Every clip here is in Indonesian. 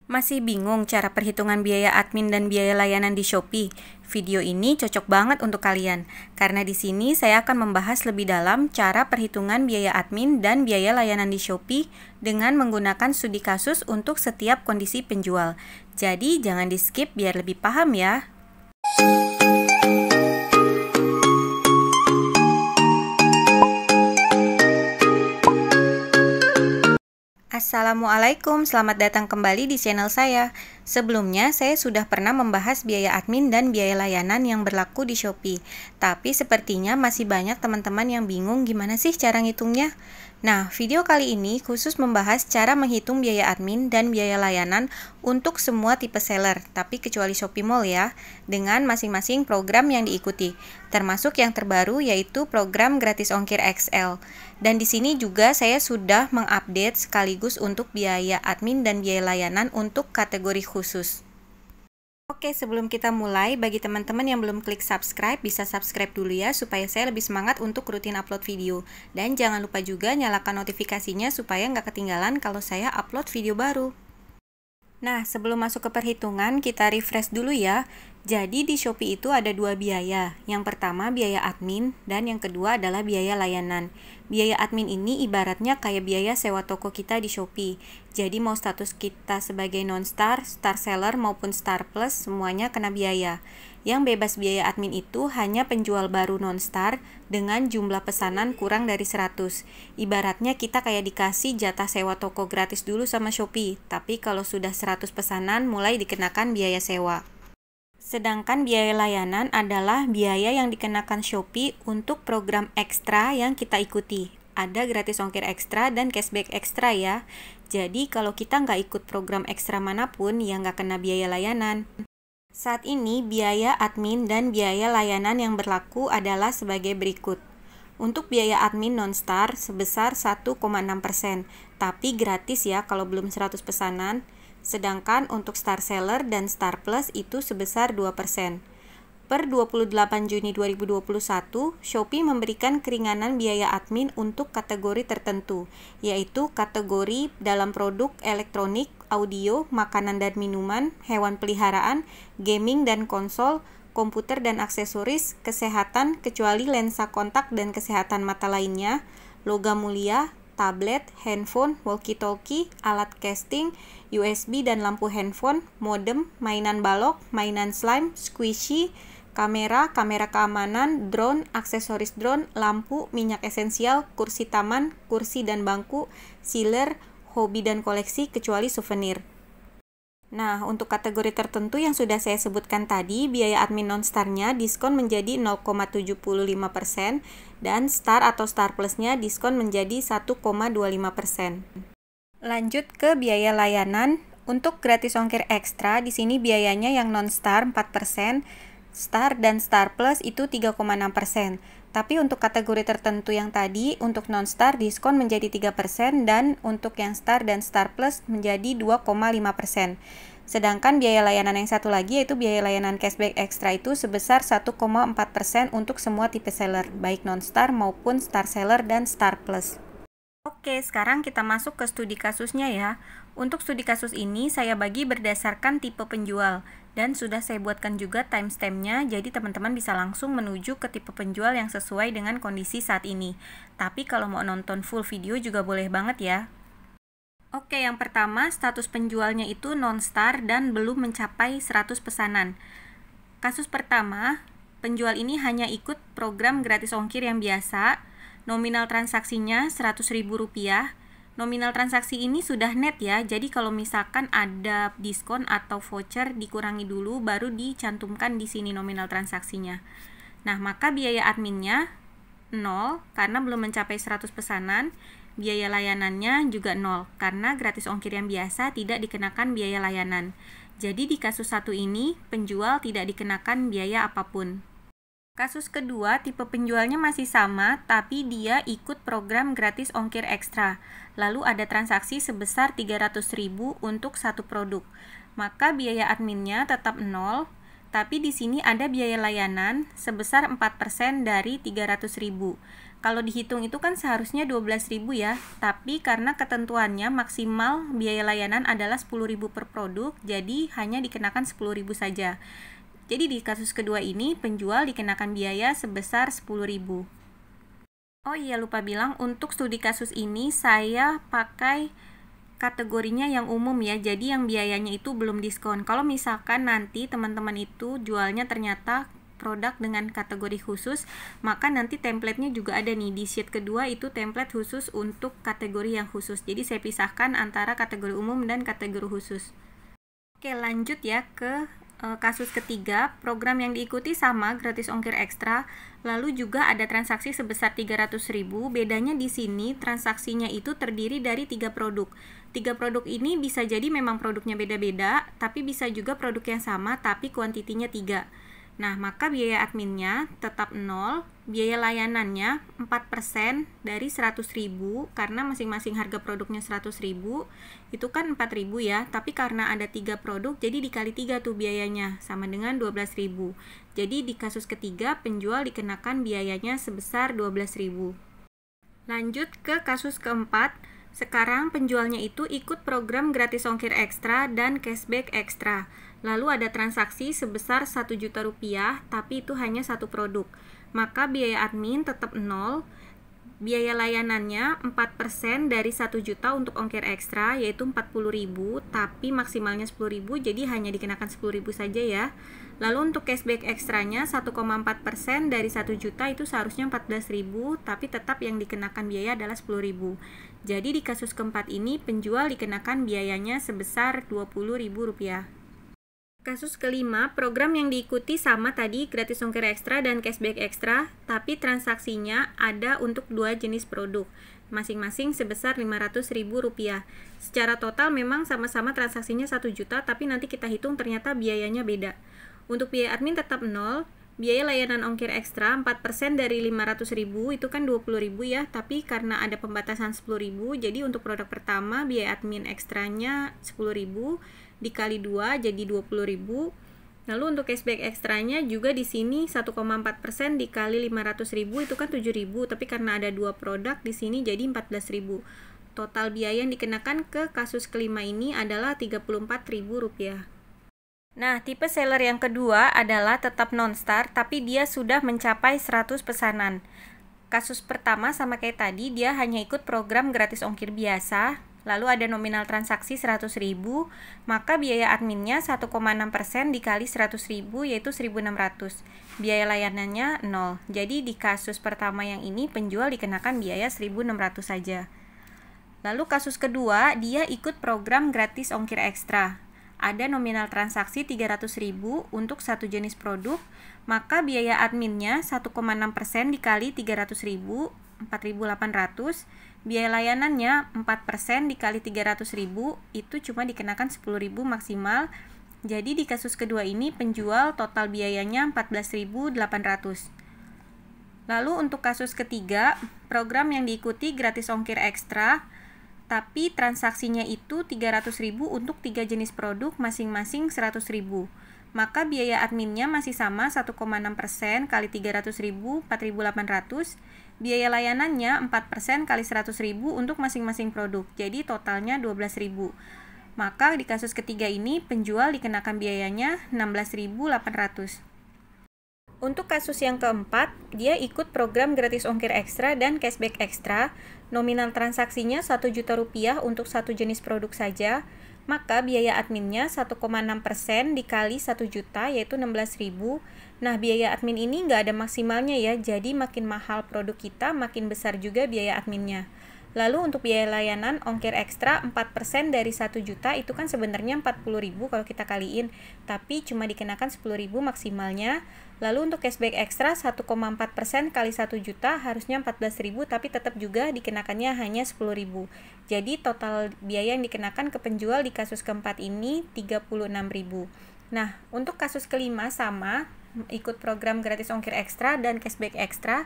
Masih bingung cara perhitungan biaya admin dan biaya layanan di Shopee? Video ini cocok banget untuk kalian, karena di sini saya akan membahas lebih dalam cara perhitungan biaya admin dan biaya layanan di Shopee dengan menggunakan studi kasus untuk setiap kondisi penjual. Jadi jangan di skip biar lebih paham ya. Assalamualaikum, selamat datang kembali di channel saya. Sebelumnya, saya sudah pernah membahas biaya admin dan biaya layanan yang berlaku di Shopee. Tapi sepertinya masih banyak teman-teman yang bingung gimana sih cara ngitungnya. Nah, video kali ini khusus membahas cara menghitung biaya admin dan biaya layanan untuk semua tipe seller, tapi kecuali Shopee Mall ya, dengan masing-masing program yang diikuti, termasuk yang terbaru yaitu program gratis ongkir XL. Dan di sini juga saya sudah mengupdate sekaligus untuk biaya admin dan biaya layanan untuk kategori khusus. Oke, sebelum kita mulai, bagi teman-teman yang belum klik subscribe, bisa subscribe dulu ya, supaya saya lebih semangat untuk rutin upload video. Dan jangan lupa juga nyalakan notifikasinya supaya nggak ketinggalan kalau saya upload video baru. Nah, sebelum masuk ke perhitungan, kita refresh dulu ya. Jadi di Shopee itu ada dua biaya. Yang pertama biaya admin, dan yang kedua adalah biaya layanan. Biaya admin ini ibaratnya kayak biaya sewa toko kita di Shopee. Jadi mau status kita sebagai non-star, star seller maupun star plus, semuanya kena biaya. Yang bebas biaya admin itu hanya penjual baru non-star dengan jumlah pesanan kurang dari 100. Ibaratnya kita kayak dikasih jatah sewa toko gratis dulu sama Shopee, tapi kalau sudah 100 pesanan mulai dikenakan biaya sewa. Sedangkan biaya layanan adalah biaya yang dikenakan Shopee untuk program ekstra yang kita ikuti. Ada gratis ongkir ekstra dan cashback ekstra ya. Jadi kalau kita nggak ikut program ekstra manapun, ya nggak kena biaya layanan. Saat ini biaya admin dan biaya layanan yang berlaku adalah sebagai berikut. Untuk biaya admin non-star sebesar 1,6%, tapi gratis ya kalau belum 100 pesanan. Sedangkan untuk star seller dan star plus itu sebesar 2%. Per 28 Juni 2021, Shopee memberikan keringanan biaya admin untuk kategori tertentu, yaitu kategori dalam produk elektronik, audio, makanan dan minuman, hewan peliharaan, gaming dan konsol, komputer dan aksesoris, kesehatan kecuali lensa kontak dan kesehatan mata lainnya, logam mulia, tablet, handphone, walkie-talkie, alat casting, USB dan lampu handphone, modem, mainan balok, mainan slime, squishy, kamera, kamera keamanan, drone, aksesoris drone, lampu, minyak esensial, kursi taman, kursi dan bangku, sealer, hobi dan koleksi kecuali souvenir. Nah, untuk kategori tertentu yang sudah saya sebutkan tadi, biaya admin non-starnya diskon menjadi 0,75% dan star atau star plusnya diskon menjadi 1,25%. Lanjut ke biaya layanan. Untuk gratis ongkir ekstra, di sini biayanya yang non-star 4%, star dan star plus itu 3,6%. Tapi untuk kategori tertentu yang tadi, untuk non-star diskon menjadi 3% dan untuk yang star dan star plus menjadi 2,5%. Sedangkan biaya layanan yang satu lagi yaitu biaya layanan cashback ekstra itu sebesar 1,4% untuk semua tipe seller, baik non-star maupun star seller dan star plus. Oke, sekarang kita masuk ke studi kasusnya ya. Untuk studi kasus ini saya bagi berdasarkan tipe penjual dan sudah saya buatkan juga timestampnya, jadi teman-teman bisa langsung menuju ke tipe penjual yang sesuai dengan kondisi saat ini. Tapi kalau mau nonton full video juga boleh banget ya. Oke, yang pertama status penjualnya itu non-star dan belum mencapai 100 pesanan. Kasus pertama, penjual ini hanya ikut program gratis ongkir yang biasa. Nominal transaksinya Rp100.000. Nominal transaksi ini sudah net ya, jadi kalau misalkan ada diskon atau voucher dikurangi dulu baru dicantumkan di sini nominal transaksinya. Nah, maka biaya adminnya 0 karena belum mencapai 100 pesanan. Biaya layanannya juga 0 karena gratis ongkir yang biasa tidak dikenakan biaya layanan. Jadi di kasus satu ini penjual tidak dikenakan biaya apapun. Kasus kedua, tipe penjualnya masih sama, tapi dia ikut program gratis ongkir ekstra. Lalu ada transaksi sebesar Rp300.000 untuk satu produk. Maka biaya adminnya tetap 0, tapi di sini ada biaya layanan sebesar 4% dari Rp300.000. Kalau dihitung itu kan seharusnya 12.000 ya, tapi karena ketentuannya maksimal biaya layanan adalah 10.000 per produk, jadi hanya dikenakan 10.000 saja. Jadi di kasus kedua ini penjual dikenakan biaya sebesar 10.000. Oh iya, lupa bilang, untuk studi kasus ini saya pakai kategorinya yang umum ya, jadi yang biayanya itu belum diskon. Kalau misalkan nanti teman-teman itu jualnya ternyata produk dengan kategori khusus, maka nanti template-nya juga ada nih di sheet kedua, itu template khusus untuk kategori yang khusus. Jadi saya pisahkan antara kategori umum dan kategori khusus. Oke, lanjut ya ke kasus ketiga. Program yang diikuti sama, gratis ongkir ekstra, lalu juga ada transaksi sebesar 300.000. Bedanya di sini transaksinya itu terdiri dari 3 produk. 3 produk ini bisa jadi memang produknya beda-beda, tapi bisa juga produk yang sama tapi kuantitinya 3. Nah, maka biaya adminnya tetap 0, biaya layanannya 4% dari 100.000, karena masing-masing harga produknya 100.000, itu kan 4.000 ya, tapi karena ada 3 produk, jadi dikali 3 tuh biayanya, sama dengan 12.000. Jadi di kasus ketiga, penjual dikenakan biayanya sebesar 12.000. Lanjut ke kasus keempat. Sekarang penjualnya itu ikut program gratis ongkir ekstra dan cashback ekstra. Lalu ada transaksi sebesar 1 juta rupiah, tapi itu hanya satu produk. Maka biaya admin tetap 0, biaya layanannya 4% dari 1 juta untuk ongkir ekstra, yaitu 40.000, tapi maksimalnya 10.000, jadi hanya dikenakan 10.000 saja ya. Lalu untuk cashback ekstranya 1,4% dari 1 juta, itu seharusnya 14.000, tapi tetap yang dikenakan biaya adalah 10.000. Jadi di kasus keempat ini penjual dikenakan biayanya sebesar 20.000 rupiah. Kasus kelima, program yang diikuti sama tadi, gratis ongkir ekstra dan cashback ekstra, tapi transaksinya ada untuk 2 jenis produk, masing-masing sebesar 500.000 rupiah. Secara total memang sama-sama transaksinya 1 juta, tapi nanti kita hitung ternyata biayanya beda. Untuk biaya admin tetap 0, biaya layanan ongkir ekstra 4% dari 500.000, itu kan 20.000 ya, tapi karena ada pembatasan 10.000, jadi untuk produk pertama biaya admin ekstranya 10.000, dikali 2 jadi 20.000. Lalu untuk cashback ekstranya juga di sini 1,4% dikali 500.000, itu kan 7.000, tapi karena ada 2 produk di sini jadi 14.000. Total biaya yang dikenakan ke kasus kelima ini adalah 34.000 rupiah. Nah, tipe seller yang kedua adalah tetap non-star, tapi dia sudah mencapai 100 pesanan. Kasus pertama sama kayak tadi, dia hanya ikut program gratis ongkir biasa, lalu ada nominal transaksi 100.000, maka biaya adminnya 1,6% dikali 100.000, yaitu 1.600. Biaya layanannya 0. Jadi di kasus pertama yang ini penjual dikenakan biaya 1.600 saja. Lalu kasus kedua, dia ikut program gratis ongkir ekstra. Ada nominal transaksi 300.000 untuk satu jenis produk, maka biaya adminnya 1,6% dikali 300.000, 4.800. Biaya layanannya 4% dikali 300.000, itu cuma dikenakan 10.000 maksimal. Jadi di kasus kedua ini penjual total biayanya 14.800. Lalu untuk kasus ketiga, program yang diikuti gratis ongkir ekstra, tapi transaksinya itu 300.000 untuk 3 jenis produk, masing-masing 100.000. Maka biaya adminnya masih sama, 1,6% kali 300.000, 4.800. Biaya layanannya 4% kali 100.000 untuk masing-masing produk, jadi totalnya 12.000. Maka di kasus ketiga ini penjual dikenakan biayanya 16.800. Untuk kasus yang keempat, dia ikut program gratis ongkir ekstra dan cashback ekstra. Nominal transaksinya 1 juta rupiah untuk satu jenis produk saja, maka biaya adminnya 1,6% dikali 1 juta, yaitu 16.000. Nah, biaya admin ini nggak ada maksimalnya ya, jadi makin mahal produk kita, makin besar juga biaya adminnya. Lalu untuk biaya layanan ongkir ekstra 4% dari 1 juta, itu kan sebenarnya 40.000 kalau kita kaliin, tapi cuma dikenakan 10.000 maksimalnya. Lalu untuk cashback ekstra 1,4% kali 1 juta harusnya 14.000, tapi tetap juga dikenakannya hanya 10.000. Jadi total biaya yang dikenakan ke penjual di kasus keempat ini 36.000. Nah, untuk kasus kelima sama, ikut program gratis ongkir ekstra dan cashback ekstra,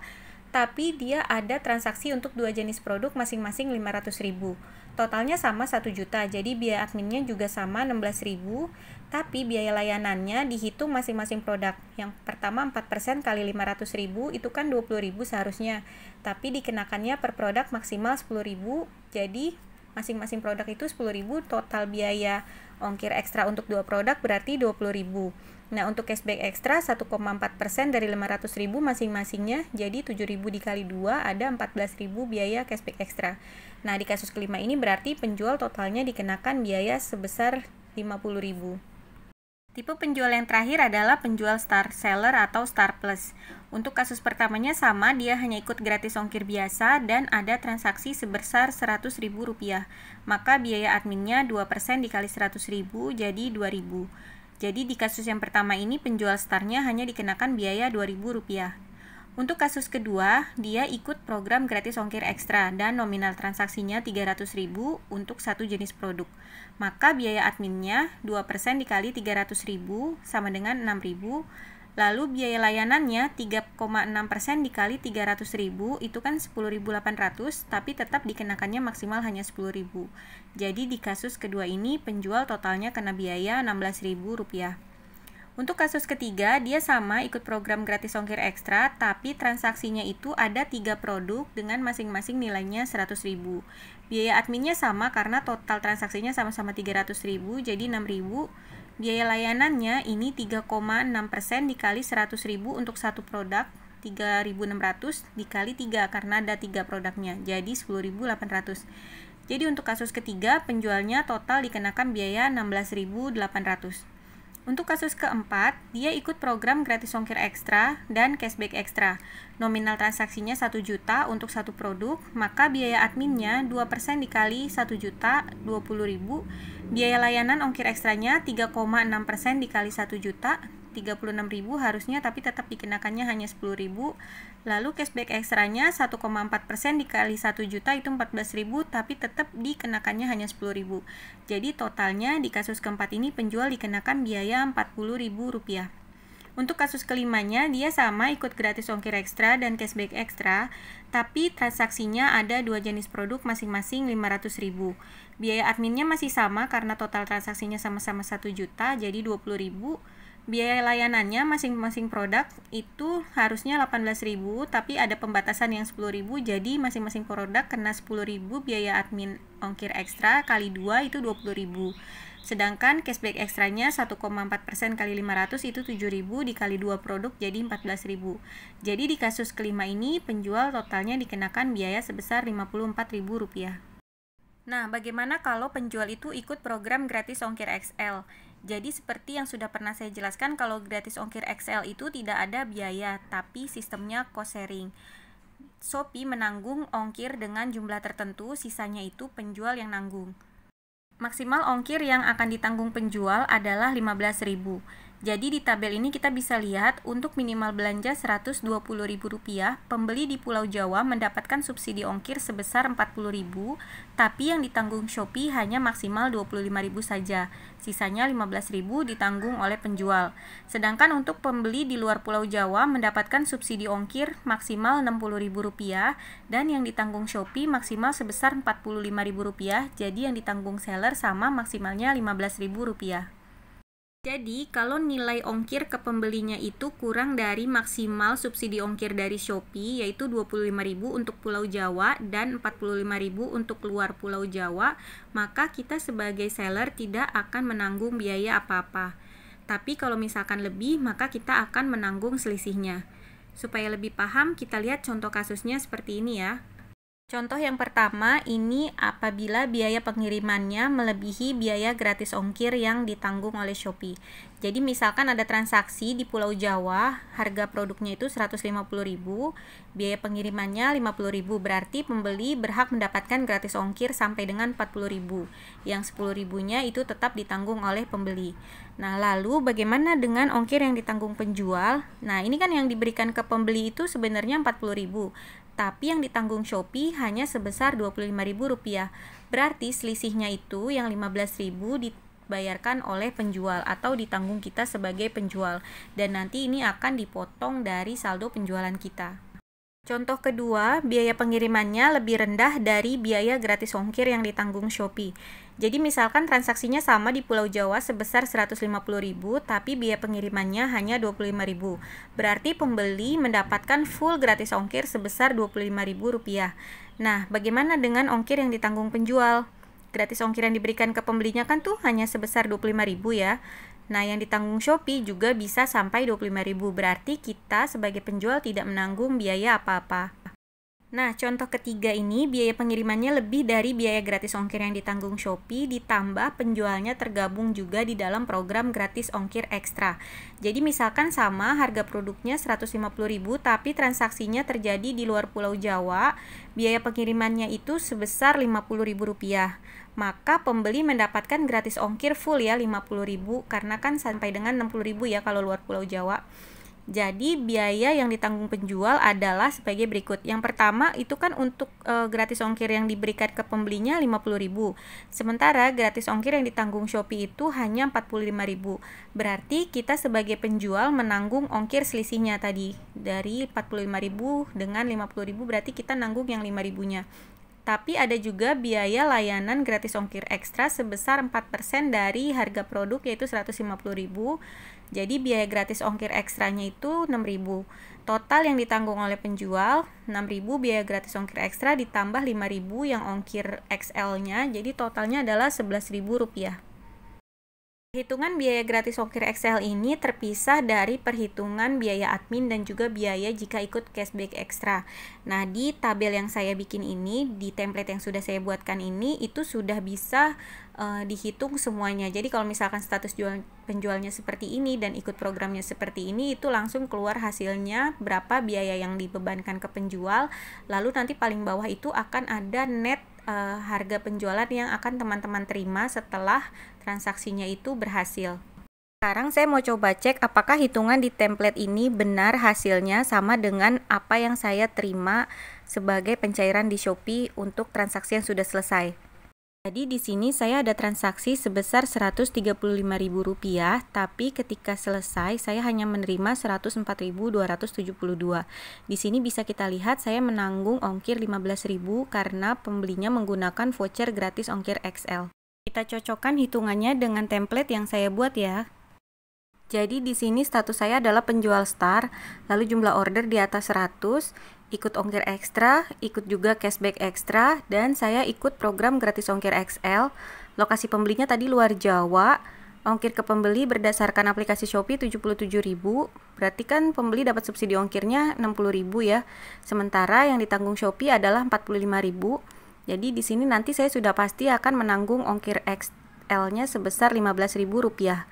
tapi dia ada transaksi untuk dua jenis produk masing-masing 500.000. Totalnya sama 1 juta, jadi biaya adminnya juga sama 16.000, tapi biaya layanannya dihitung masing-masing produk. Yang pertama 4% kali 500.000 itu kan 20.000 seharusnya, tapi dikenakannya per produk maksimal 10.000, jadi masing-masing produk itu 10.000, total biaya ongkir ekstra untuk dua produk berarti 20.000. Nah, untuk cashback ekstra 1,4% dari 500.000 masing-masingnya, jadi 7.000 dikali 2 ada 14.000 biaya cashback ekstra. Nah, di kasus kelima ini berarti penjual totalnya dikenakan biaya sebesar 50.000. Tipe penjual yang terakhir adalah penjual Star Seller atau Star Plus. Untuk kasus pertamanya sama, dia hanya ikut gratis ongkir biasa dan ada transaksi sebesar Rp100.000. Maka biaya adminnya 2% dikali 100.000 jadi 2.000. Jadi di kasus yang pertama ini penjual starnya hanya dikenakan biaya Rp2.000. Untuk kasus kedua, dia ikut program gratis ongkir ekstra dan nominal transaksinya Rp300.000 untuk satu jenis produk. Maka biaya adminnya 2% dikali Rp300.000 sama dengan Rp6.000. Lalu biaya layanannya 3,6% dikali Rp300.000 itu kan Rp10.800, tapi tetap dikenakannya maksimal hanya Rp10.000. Jadi di kasus kedua ini penjual totalnya kena biaya Rp16.000. Untuk kasus ketiga, dia sama ikut program gratis ongkir ekstra, tapi transaksinya itu ada 3 produk dengan masing-masing nilainya Rp100.000. Biaya adminnya sama karena total transaksinya sama-sama Rp300.000, jadi Rp6.000. Biaya layanannya ini 3,6% dikali Rp100.000 untuk satu produk, Rp3.600 dikali 3 karena ada 3 produknya, jadi Rp10.800. Jadi untuk kasus ketiga, penjualnya total dikenakan biaya Rp16.800. Untuk kasus keempat, dia ikut program gratis ongkir ekstra dan cashback ekstra. Nominal transaksinya 1 juta untuk satu produk, maka biaya adminnya 2% dikali 1 juta, 20.000. Biaya layanan ongkir ekstranya 3,6% dikali 1 juta, 36.000 harusnya, tapi tetap dikenakannya hanya 10.000. Lalu cashback ekstranya 1,4% dikali 1 juta itu 14.000, tapi tetap dikenakannya hanya 10.000. Jadi totalnya di kasus keempat ini penjual dikenakan biaya Rp40.000. Untuk kasus kelimanya, dia sama ikut gratis ongkir ekstra dan cashback ekstra, tapi transaksinya ada dua jenis produk masing-masing 500.000. Biaya adminnya masih sama karena total transaksinya sama-sama 1 juta, jadi 20.000. Biaya layanannya masing-masing produk itu harusnya 18.000, tapi ada pembatasan yang 10.000, jadi masing-masing produk kena 10.000 biaya admin ongkir ekstra kali 2 itu 20.000. Sedangkan cashback ekstranya 1,4% kali 500 itu 7.000 dikali 2 produk jadi 14.000. Jadi di kasus kelima ini penjual totalnya dikenakan biaya sebesar Rp54.000. Nah, bagaimana kalau penjual itu ikut program gratis ongkir XL? Jadi seperti yang sudah pernah saya jelaskan, kalau gratis ongkir XL itu tidak ada biaya, tapi sistemnya cost sharing. Shopee menanggung ongkir dengan jumlah tertentu, sisanya itu penjual yang nanggung. Maksimal ongkir yang akan ditanggung penjual adalah Rp15.000. Jadi di tabel ini kita bisa lihat untuk minimal belanja Rp120.000, pembeli di Pulau Jawa mendapatkan subsidi ongkir sebesar Rp40.000, tapi yang ditanggung Shopee hanya maksimal Rp25.000 saja. Sisanya Rp15.000 ditanggung oleh penjual. Sedangkan untuk pembeli di luar Pulau Jawa mendapatkan subsidi ongkir maksimal Rp60.000 dan yang ditanggung Shopee maksimal sebesar Rp45.000, jadi yang ditanggung seller sama maksimalnya Rp15.000. Jadi, kalau nilai ongkir ke pembelinya itu kurang dari maksimal subsidi ongkir dari Shopee, yaitu Rp25.000 untuk Pulau Jawa dan Rp45.000 untuk luar Pulau Jawa, maka kita sebagai seller tidak akan menanggung biaya apa-apa. Tapi kalau misalkan lebih, maka kita akan menanggung selisihnya. Supaya lebih paham, kita lihat contoh kasusnya seperti ini ya. Contoh yang pertama, ini apabila biaya pengirimannya melebihi biaya gratis ongkir yang ditanggung oleh Shopee. Jadi misalkan ada transaksi di Pulau Jawa, harga produknya itu Rp150.000, biaya pengirimannya Rp50.000, berarti pembeli berhak mendapatkan gratis ongkir sampai dengan Rp40.000. Yang Rp10.000-nya itu tetap ditanggung oleh pembeli. Nah, lalu bagaimana dengan ongkir yang ditanggung penjual? Nah, ini kan yang diberikan ke pembeli itu sebenarnya Rp40.000. Tapi yang ditanggung Shopee hanya sebesar Rp25.000. Berarti selisihnya itu yang Rp15.000 dibayarkan oleh penjual atau ditanggung kita sebagai penjual. Dan nanti ini akan dipotong dari saldo penjualan kita. Contoh kedua, biaya pengirimannya lebih rendah dari biaya gratis ongkir yang ditanggung Shopee. Jadi misalkan transaksinya sama di Pulau Jawa sebesar 150.000, tapi biaya pengirimannya hanya 25.000. Berarti pembeli mendapatkan full gratis ongkir sebesar Rp25.000. Nah, bagaimana dengan ongkir yang ditanggung penjual? Gratis ongkir yang diberikan ke pembelinya kan tuh hanya sebesar 25.000 ya. Nah, yang ditanggung Shopee juga bisa sampai 25.000, berarti kita sebagai penjual tidak menanggung biaya apa-apa. Nah, contoh ketiga ini, biaya pengirimannya lebih dari biaya gratis ongkir yang ditanggung Shopee, ditambah penjualnya tergabung juga di dalam program gratis ongkir ekstra. Jadi misalkan sama, harga produknya 150.000, tapi transaksinya terjadi di luar Pulau Jawa, biaya pengirimannya itu sebesar Rp50.000. Maka pembeli mendapatkan gratis ongkir full ya 50.000, karena kan sampai dengan 60.000 ya kalau luar Pulau Jawa. Jadi biaya yang ditanggung penjual adalah sebagai berikut. Yang pertama itu kan untuk gratis ongkir yang diberikan ke pembelinya 50.000. Sementara gratis ongkir yang ditanggung Shopee itu hanya 45.000. Berarti kita sebagai penjual menanggung ongkir selisihnya tadi. Dari 45.000 dengan 50.000 berarti kita nanggung yang 5.000-nya. Tapi ada juga biaya layanan gratis ongkir ekstra sebesar 4% dari harga produk, yaitu 150.000. Jadi biaya gratis ongkir ekstranya itu 6.000. Total yang ditanggung oleh penjual 6.000 biaya gratis ongkir ekstra ditambah 5.000 yang ongkir XL-nya. Jadi totalnya adalah Rp11.000. Perhitungan biaya gratis ongkir XL ini terpisah dari perhitungan biaya admin dan juga biaya jika ikut cashback ekstra. Nah, di tabel yang saya bikin ini, di template yang sudah saya buatkan ini, itu sudah bisa dihitung semuanya. Jadi kalau misalkan status penjualnya seperti ini dan ikut programnya seperti ini, itu langsung keluar hasilnya berapa biaya yang dibebankan ke penjual. Lalu nanti paling bawah itu akan ada net harga penjualan yang akan teman-teman terima setelah transaksinya itu berhasil. Sekarang saya mau coba cek apakah hitungan di template ini benar hasilnya sama dengan apa yang saya terima sebagai pencairan di Shopee untuk transaksi yang sudah selesai. Jadi di sini saya ada transaksi sebesar Rp135.000, tapi ketika selesai saya hanya menerima Rp104.272. Di sini bisa kita lihat saya menanggung ongkir Rp15.000 karena pembelinya menggunakan voucher gratis ongkir XL. Kita cocokkan hitungannya dengan template yang saya buat ya. Jadi di sini status saya adalah penjual star, lalu jumlah order di atas 100, ikut ongkir ekstra, ikut juga cashback ekstra, dan saya ikut program gratis ongkir XL. Lokasi pembelinya tadi luar Jawa. Ongkir ke pembeli berdasarkan aplikasi Shopee 77.000, berarti kan pembeli dapat subsidi ongkirnya 60.000 ya. Sementara yang ditanggung Shopee adalah 45.000. Jadi di sini nanti saya sudah pasti akan menanggung ongkir XL-nya sebesar Rp15.000.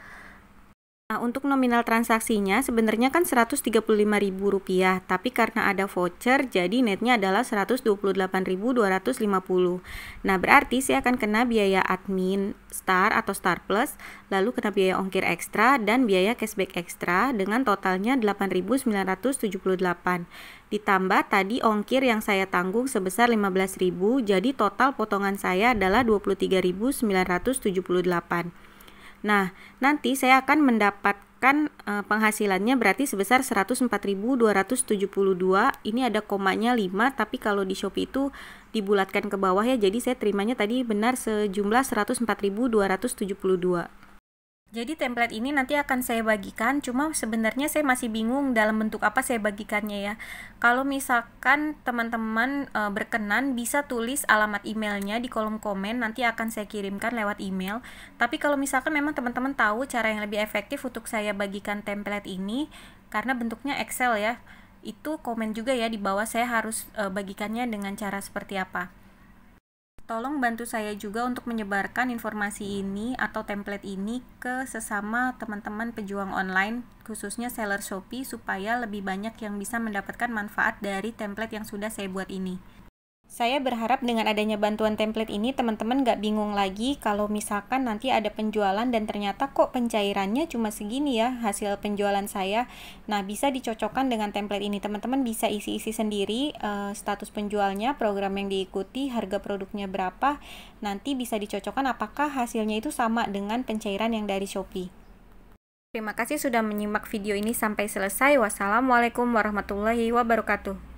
Nah, untuk nominal transaksinya sebenarnya kan Rp135.000, tapi karena ada voucher jadi netnya adalah Rp128.250. Nah, berarti saya akan kena biaya admin Star atau Star Plus, lalu kena biaya ongkir ekstra dan biaya cashback ekstra dengan totalnya Rp8.978. Ditambah tadi ongkir yang saya tanggung sebesar Rp15.000, jadi total potongan saya adalah Rp23.978. Nah, nanti saya akan mendapatkan penghasilannya berarti sebesar Rp104.272. Ini ada komanya 5, tapi kalau di Shopee itu dibulatkan ke bawah ya. Jadi saya terimanya tadi benar sejumlah Rp104.272. Jadi template ini nanti akan saya bagikan, cuma sebenarnya saya masih bingung dalam bentuk apa saya bagikannya ya. Kalau misalkan teman-teman berkenan bisa tulis alamat emailnya di kolom komen, nanti akan saya kirimkan lewat email. Tapi kalau misalkan memang teman-teman tahu cara yang lebih efektif untuk saya bagikan template ini, karena bentuknya Excel ya, itu komen juga ya di bawah saya harus bagikannya dengan cara seperti apa. Tolong bantu saya juga untuk menyebarkan informasi ini atau template ini ke sesama teman-teman pejuang online, khususnya seller Shopee, supaya lebih banyak yang bisa mendapatkan manfaat dari template yang sudah saya buat ini. Saya berharap dengan adanya bantuan template ini teman-teman nggak bingung lagi kalau misalkan nanti ada penjualan dan ternyata kok pencairannya cuma segini ya hasil penjualan saya. Nah, bisa dicocokkan dengan template ini. Teman-teman bisa isi-isi sendiri status penjualnya, program yang diikuti, harga produknya berapa. Nanti bisa dicocokkan apakah hasilnya itu sama dengan pencairan yang dari Shopee. Terima kasih sudah menyimak video ini sampai selesai. Wassalamualaikum warahmatullahi wabarakatuh.